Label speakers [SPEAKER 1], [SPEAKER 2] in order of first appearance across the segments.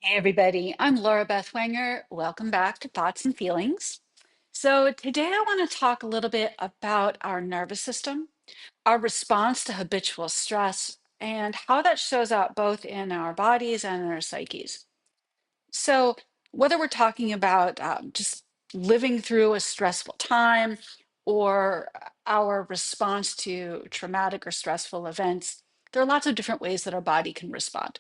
[SPEAKER 1] Hey everybody, I'm Laura Beth Wenger. Welcome back to Thoughts and Feelings. So today I want to talk a little bit about our nervous system, our response to habitual stress, and how that shows up both in our bodies and in our psyches. So whether we're talking about just living through a stressful time or our response to traumatic or stressful events, there are lots of different ways that our body can respond.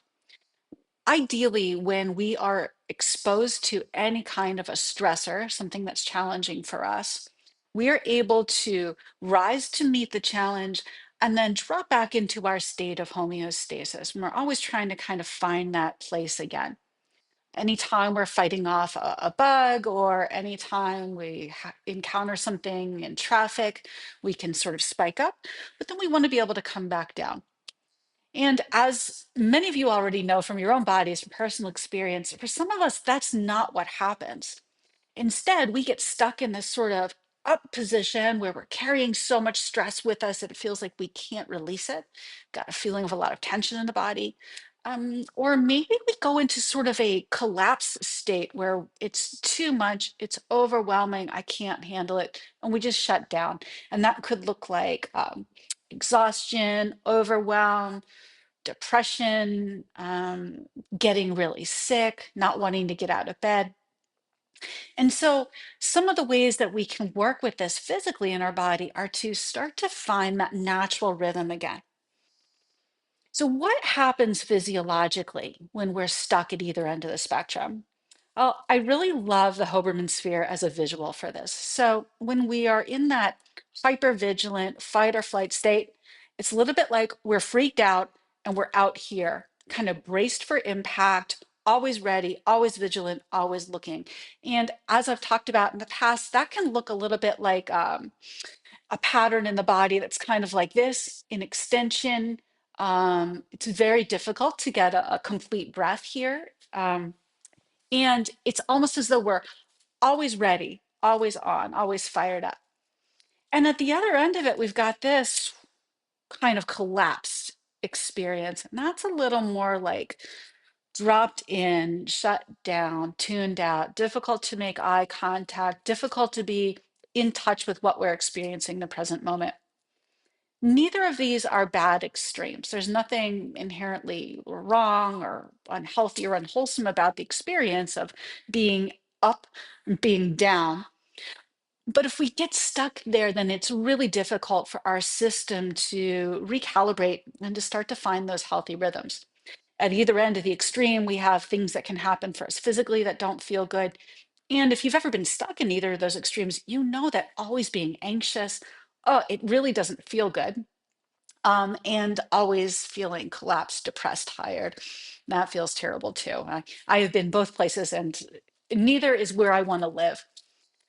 [SPEAKER 1] Ideally, when we are exposed to any kind of a stressor, something that's challenging for us, we are able to rise to meet the challenge and then drop back into our state of homeostasis. And we're always trying to kind of find that place again. Anytime we're fighting off a bug or anytime we encounter something in traffic, we can sort of spike up, but then we want to be able to come back down. And as many of you already know from your own bodies, from personal experience, for some of us, that's not what happens. Instead, we get stuck in this sort of up position where we're carrying so much stress with us that it feels like we can't release it. Got a feeling of a lot of tension in the body. Or maybe we go into sort of a collapse state where it's too much, it's overwhelming, I can't handle it, and we just shut down. And that could look like exhaustion, overwhelm, depression, getting really sick, not wanting to get out of bed. And so, some of the ways that we can work with this physically in our body are to start to find that natural rhythm again. So, what happens physiologically when we're stuck at either end of the spectrum? Well, I really love the Hoberman sphere as a visual for this. So, when we are in that hypervigilant fight or flight state, it's a little bit like we're freaked out and we're out here, kind of braced for impact, always ready, always vigilant, always looking. And as I've talked about in the past, that can look a little bit like a pattern in the body that's kind of like this in extension. It's very difficult to get a complete breath here. And it's almost as though we're always ready, always on, always fired up. And at the other end of it, we've got this kind of collapsed experience. And that's a little more like dropped in, shut down, tuned out, difficult to make eye contact, difficult to be in touch with what we're experiencing in the present moment. Neither of these are bad extremes. There's nothing inherently wrong or unhealthy or unwholesome about the experience of being up, and being down. But if we get stuck there, then it's really difficult for our system to recalibrate and to start to find those healthy rhythms. At either end of the extreme, we have things that can happen for us physically that don't feel good. And if you've ever been stuck in either of those extremes, you know that always being anxious, oh, it really doesn't feel good, and always feeling collapsed, depressed, tired. That feels terrible too. I have been both places, and neither is where I want to live.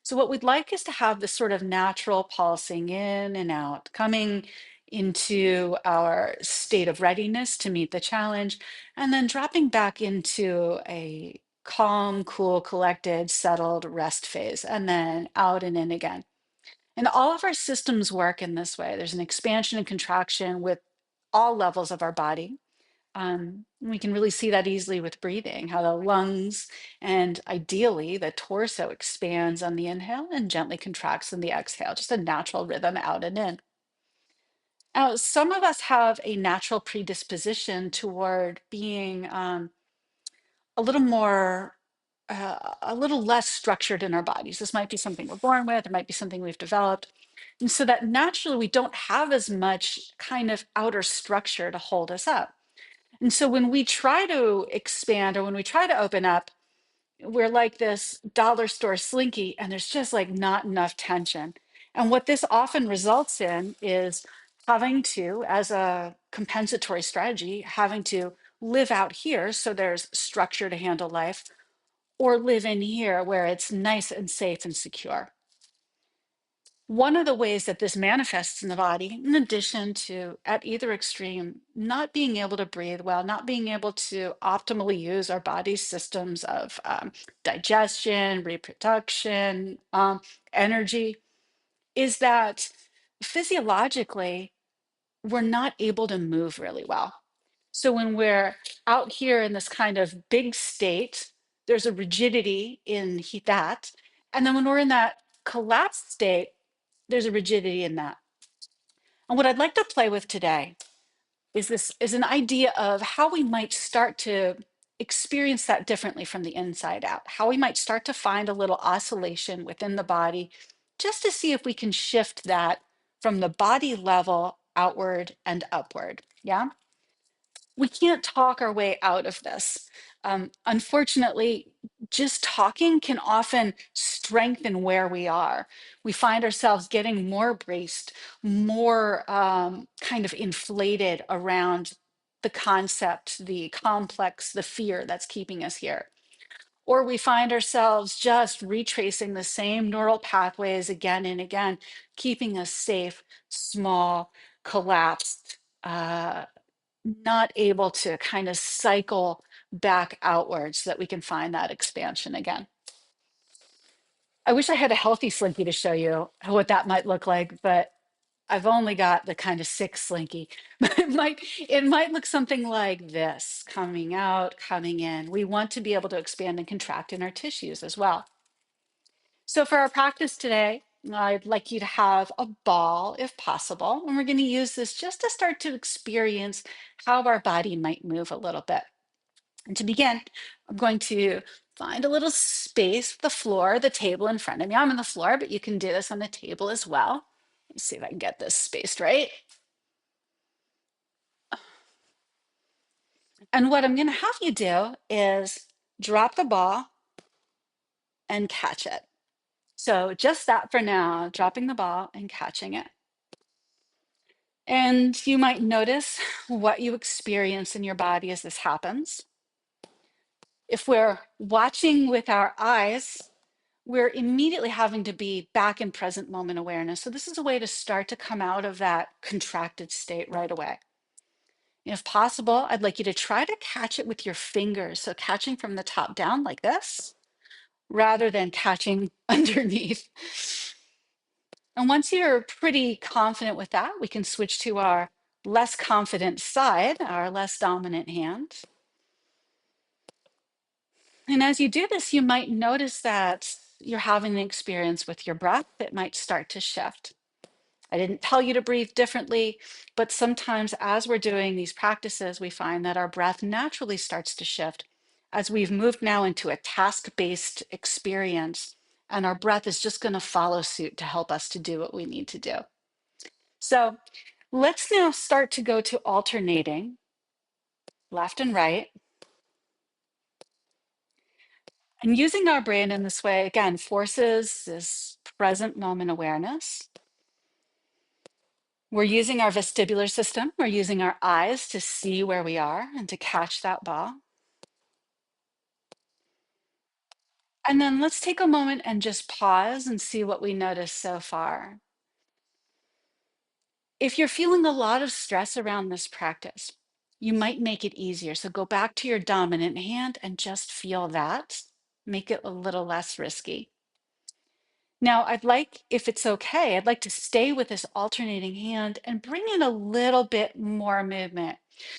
[SPEAKER 1] So, what we'd like is to have this sort of natural pulsing in and out, coming into our state of readiness to meet the challenge, and then dropping back into a calm, cool, collected, settled rest phase, and then out and in again. And all of our systems work in this way. There's an expansion and contraction with all levels of our body. We can really see that easily with breathing, how the lungs and ideally the torso expands on the inhale and gently contracts on the exhale, just a natural rhythm out and in. Now, some of us have a natural predisposition toward being a little more, a little less structured in our bodies. This might be something we're born with, it might be something we've developed. And so that naturally we don't have as much kind of outer structure to hold us up. And so when we try to expand or when we try to open up, we're like this dollar store slinky, and there's just like not enough tension. And what this often results in is having to, as a compensatory strategy, having to live out here so there's structure to handle life, or live in here where it's nice and safe and secure. One of the ways that this manifests in the body, in addition to at either extreme, not being able to breathe well, not being able to optimally use our body's systems of digestion, reproduction, energy, is that physiologically, we're not able to move really well. So when we're out here in this kind of big state, there's a rigidity in that. And then when we're in that collapsed state, there's a rigidity in that. And what I'd like to play with today is an idea of how we might start to experience that differently from the inside out, how we might start to find a little oscillation within the body, just to see if we can shift that from the body level outward and upward. Yeah, we can't talk our way out of this. Unfortunately, just talking can often strengthen where we are. We find ourselves getting more braced, more kind of inflated around the concept, the complex, the fear that's keeping us here. Or we find ourselves just retracing the same neural pathways again and again, keeping us safe, small, collapsed, not able to kind of cycle back outwards so that we can find that expansion again. I wish I had a healthy slinky to show you what that might look like, but I've only got the kind of sick slinky. But it might look something like this, coming out, coming in. We want to be able to expand and contract in our tissues as well. So for our practice today, I'd like you to have a ball if possible. And we're going to use this just to start to experience how our body might move a little bit. And to begin, I'm going to find a little space, the floor, the table in front of me. I'm on the floor, but you can do this on the table as well. Let's see if I can get this spaced right. And what I'm going to have you do is drop the ball and catch it. So just that for now, dropping the ball and catching it. And you might notice what you experience in your body as this happens. If we're watching with our eyes, we're immediately having to be back in present moment awareness. So this is a way to start to come out of that contracted state right away. If possible, I'd like you to try to catch it with your fingers. So catching from the top down like this, rather than catching underneath. And once you're pretty confident with that, we can switch to our less confident side, our less dominant hand. And as you do this, you might notice that you're having an experience with your breath that might start to shift. I didn't tell you to breathe differently, but sometimes as we're doing these practices, we find that our breath naturally starts to shift as we've moved now into a task-based experience, and our breath is just going to follow suit to help us to do what we need to do. So let's now start to go to alternating left and right. And using our brain in this way, again, forces this present moment awareness. We're using our vestibular system. We're using our eyes to see where we are and to catch that ball. And then let's take a moment and just pause and see what we notice so far. If you're feeling a lot of stress around this practice, you might make it easier. So go back to your dominant hand and just feel that. Make it a little less risky. Now, if it's okay, I'd like to stay with this alternating hand and bring in a little bit more movement.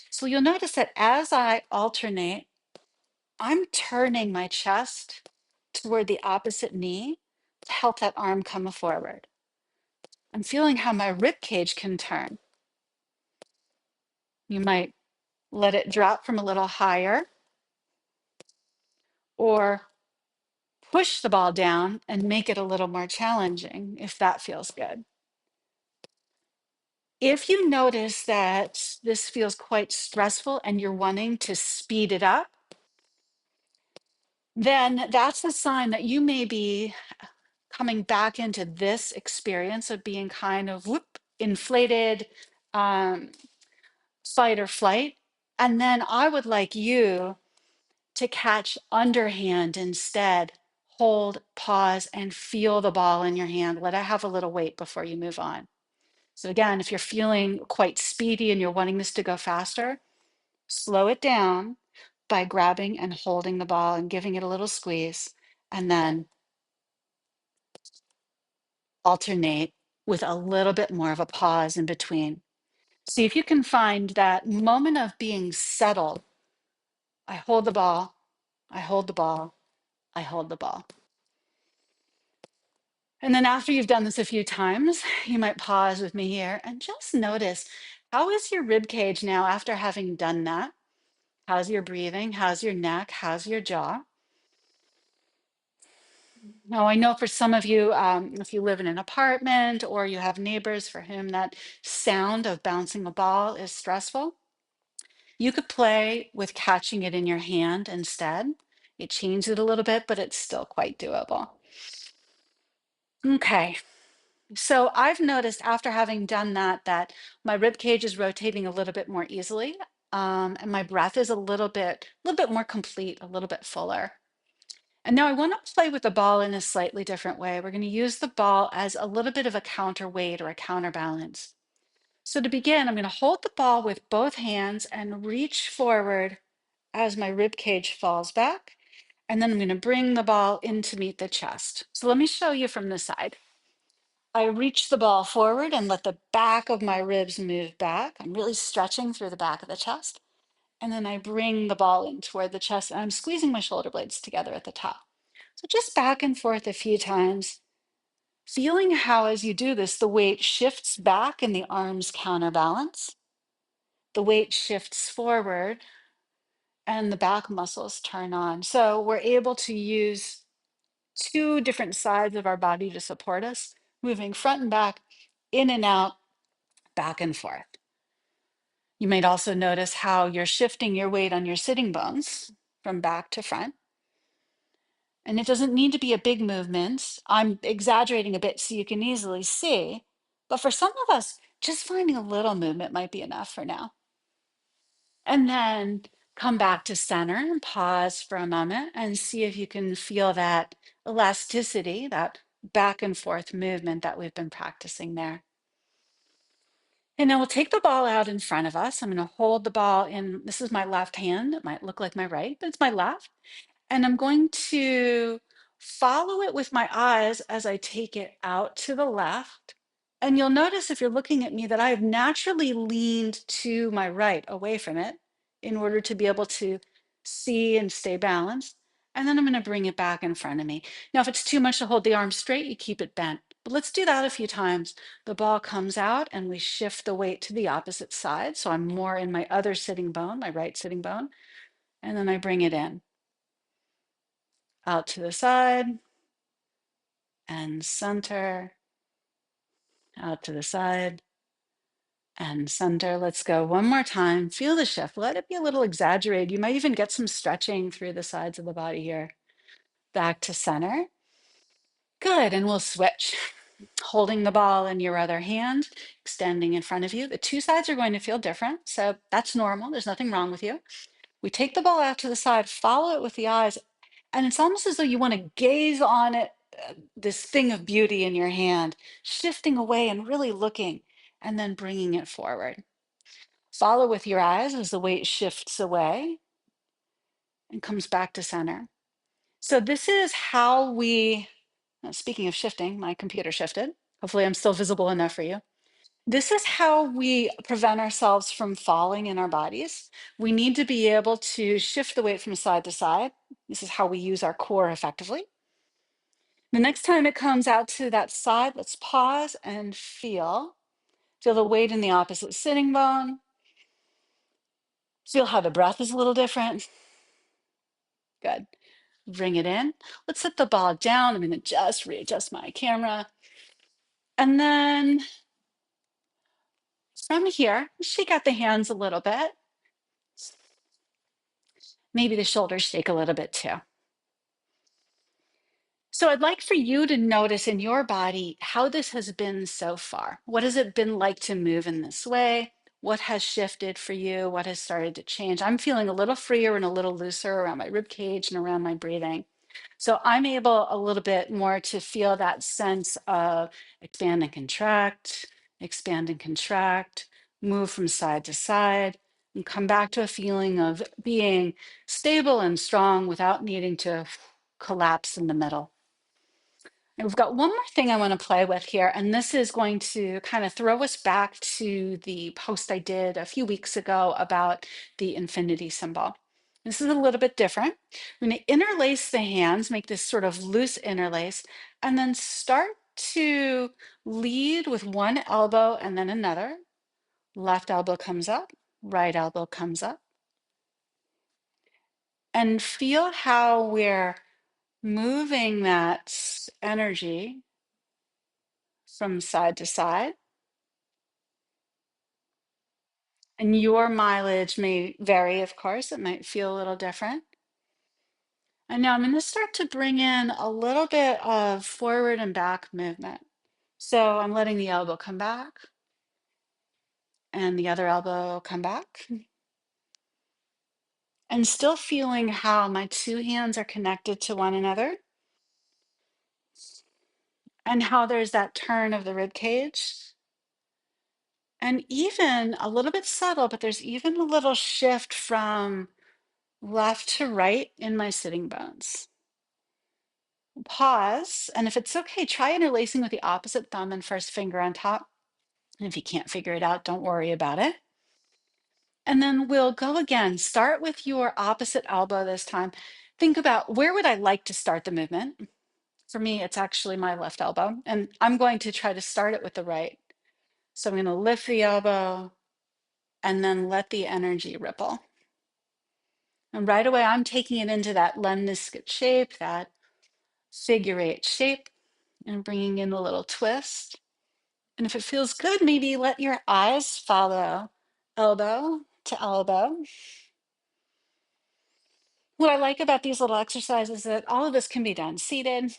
[SPEAKER 1] So you'll notice that as I alternate, I'm turning my chest toward the opposite knee to help that arm come forward. I'm feeling how my rib cage can turn. You might let it drop from a little higher or push the ball down and make it a little more challenging if that feels good. If you notice that this feels quite stressful and you're wanting to speed it up, then that's a sign that you may be coming back into this experience of being kind of inflated, um, fight or flight. And then I would like you to catch underhand instead. Hold, pause, and feel the ball in your hand. Let it have a little weight before you move on. So again, if you're feeling quite speedy and you're wanting this to go faster, slow it down by grabbing and holding the ball and giving it a little squeeze, and then alternate with a little bit more of a pause in between. See if you can find that moment of being settled. I hold the ball, I hold the ball, I hold the ball. And then after you've done this a few times, you might pause with me here and just notice, how is your rib cage now after having done that? How's your breathing? How's your neck? How's your jaw? Now, I know for some of you, if you live in an apartment or you have neighbors for whom that sound of bouncing a ball is stressful, you could play with catching it in your hand instead. It changes it a little bit, but it's still quite doable. Okay, so I've noticed after having done that, that my rib cage is rotating a little bit more easily, and my breath is a little bit more complete, a little bit fuller. And now I want to play with the ball in a slightly different way. We're going to use the ball as a little bit of a counterweight or a counterbalance. So to begin, I'm going to hold the ball with both hands and reach forward as my rib cage falls back. And then I'm going to bring the ball in to meet the chest. So let me show you from the side. I reach the ball forward and let the back of my ribs move back. I'm really stretching through the back of the chest. And then I bring the ball in toward the chest and I'm squeezing my shoulder blades together at the top. So just back and forth a few times, feeling how as you do this, the weight shifts back and the arms counterbalance. The weight shifts forward and the back muscles turn on. So we're able to use two different sides of our body to support us, moving front and back, in and out, back and forth. You might also notice how you're shifting your weight on your sitting bones from back to front. And it doesn't need to be a big movement. I'm exaggerating a bit so you can easily see. But for some of us, just finding a little movement might be enough for now. And then come back to center and pause for a moment and see if you can feel that elasticity, that back and forth movement that we've been practicing there. And now we'll take the ball out in front of us. I'm going to hold the ball in, this is my left hand. It might look like my right, but it's my left. And I'm going to follow it with my eyes as I take it out to the left. And you'll notice if you're looking at me that I have naturally leaned to my right away from it in order to be able to see and stay balanced. And then I'm going to bring it back in front of me. Now, if it's too much to hold the arm straight, you keep it bent. But let's do that a few times. The ball comes out and we shift the weight to the opposite side. So I'm more in my other sitting bone, my right sitting bone. And then I bring it in. Out to the side and center, out to the side and center. Let's go one more time. Feel the shift. Let it be a little exaggerated. You might even get some stretching through the sides of the body here. Back to center. Good. And we'll switch. Holding the ball in your other hand, extending in front of you. The two sides are going to feel different. So that's normal. There's nothing wrong with you. We take the ball out to the side, follow it with the eyes, and it's almost as though you want to gaze on it, this thing of beauty in your hand, shifting away and really looking, and then bringing it forward. Follow with your eyes as the weight shifts away and comes back to center. So this is how we, speaking of shifting, my computer shifted. Hopefully I'm still visible enough for you. This is how we prevent ourselves from falling in our bodies. We need to be able to shift the weight from side to side. This is how we use our core effectively. The next time it comes out to that side, let's pause and feel. Feel the weight in the opposite sitting bone. Feel how the breath is a little different. Good. Bring it in. Let's set the ball down. I'm going to just readjust my camera. And then from here, shake out the hands a little bit. Maybe the shoulders shake a little bit too. So I'd like for you to notice in your body how this has been so far. What has it been like to move in this way? What has shifted for you? What has started to change? I'm feeling a little freer and a little looser around my rib cage and around my breathing. So I'm able a little bit more to feel that sense of expand and contract, move from side to side, and come back to a feeling of being stable and strong without needing to collapse in the middle. And we've got one more thing I want to play with here, and this is going to kind of throw us back to the post I did a few weeks ago about the infinity symbol. This is a little bit different. We're going to interlace the hands, make this sort of loose interlace, and then start to lead with one elbow and then another. Left elbow comes up, right elbow comes up, and feel how we're moving that energy from side to side. And your mileage may vary, of course, it might feel a little different. And now I'm going to start to bring in a little bit of forward and back movement. So I'm letting the elbow come back and the other elbow come back, and still feeling how my two hands are connected to one another and how there's that turn of the rib cage. And even a little bit subtle, but there's even a little shift from left to right in my sitting bones. Pause, and if it's okay, try interlacing with the opposite thumb and first finger on top. And if you can't figure it out, don't worry about it. And then we'll go again. Start with your opposite elbow this time. Think about, where would I like to start the movement? For me, it's actually my left elbow, and I'm going to try to start it with the right. So I'm going to lift the elbow and then let the energy ripple. And right away, I'm taking it into that lemniscate shape, that figure eight shape, and bringing in a little twist. And if it feels good, maybe let your eyes follow elbow to elbow. What I like about these little exercises is that all of this can be done seated,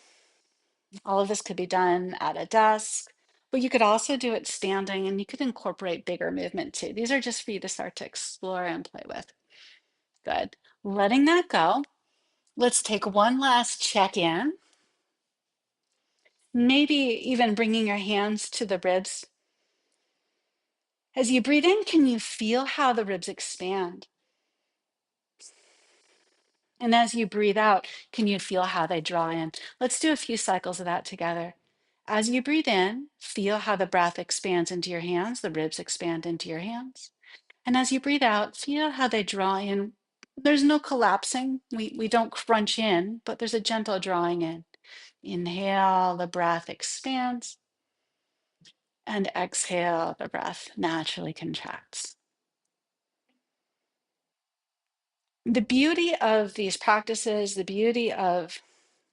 [SPEAKER 1] all of this could be done at a desk, but you could also do it standing, and you could incorporate bigger movement too. These are just for you to start to explore and play with. Good. Letting that go. Let's take one last check in. Maybe even bringing your hands to the ribs. As you breathe in, can you feel how the ribs expand? And as you breathe out, can you feel how they draw in? Let's do a few cycles of that together. As you breathe in, feel how the breath expands into your hands, the ribs expand into your hands. And as you breathe out, feel how they draw in. There's no collapsing. We don't crunch in, but there's a gentle drawing in. Inhale, the breath expands. And exhale, the breath naturally contracts. The beauty of these practices, the beauty of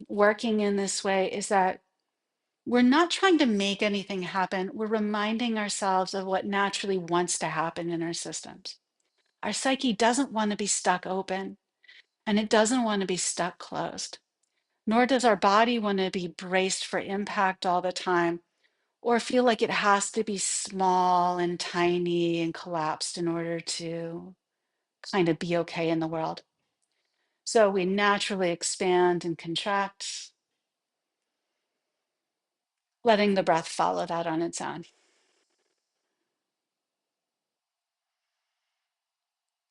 [SPEAKER 1] working in this way is that we're not trying to make anything happen. We're reminding ourselves of what naturally wants to happen in our systems. Our psyche doesn't want to be stuck open, and it doesn't want to be stuck closed, nor does our body want to be braced for impact all the time or feel like it has to be small and tiny and collapsed in order to kind of be okay in the world. So we naturally expand and contract, letting the breath follow that on its own.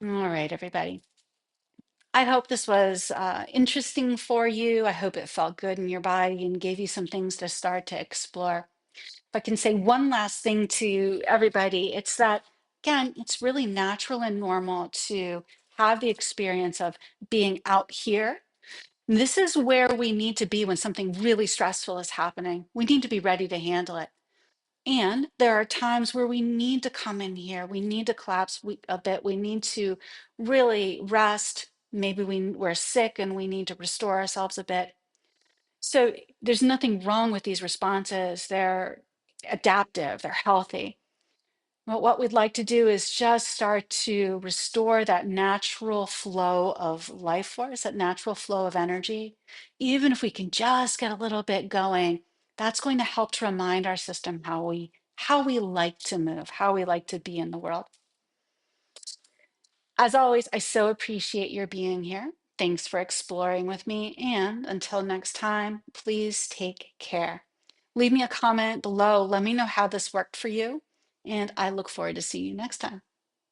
[SPEAKER 1] All right, everybody. I hope this was interesting for you. I hope it felt good in your body and gave you some things to start to explore. If I can say one last thing to everybody, it's that, again, it's really natural and normal to have the experience of being out here. This is where we need to be when something really stressful is happening. We need to be ready to handle it. And there are times where we need to come in here. We need to collapse a bit. We need to really rest. Maybe we're sick and we need to restore ourselves a bit. So there's nothing wrong with these responses. They're adaptive, they're healthy. But what we'd like to do is just start to restore that natural flow of life force, that natural flow of energy. Even if we can just get a little bit going, that's going to help to remind our system how we like to move, how we like to be in the world. As always, I so appreciate your being here. Thanks for exploring with me. And until next time, please take care. Leave me a comment below. Let me know how this worked for you. And I look forward to seeing you next time.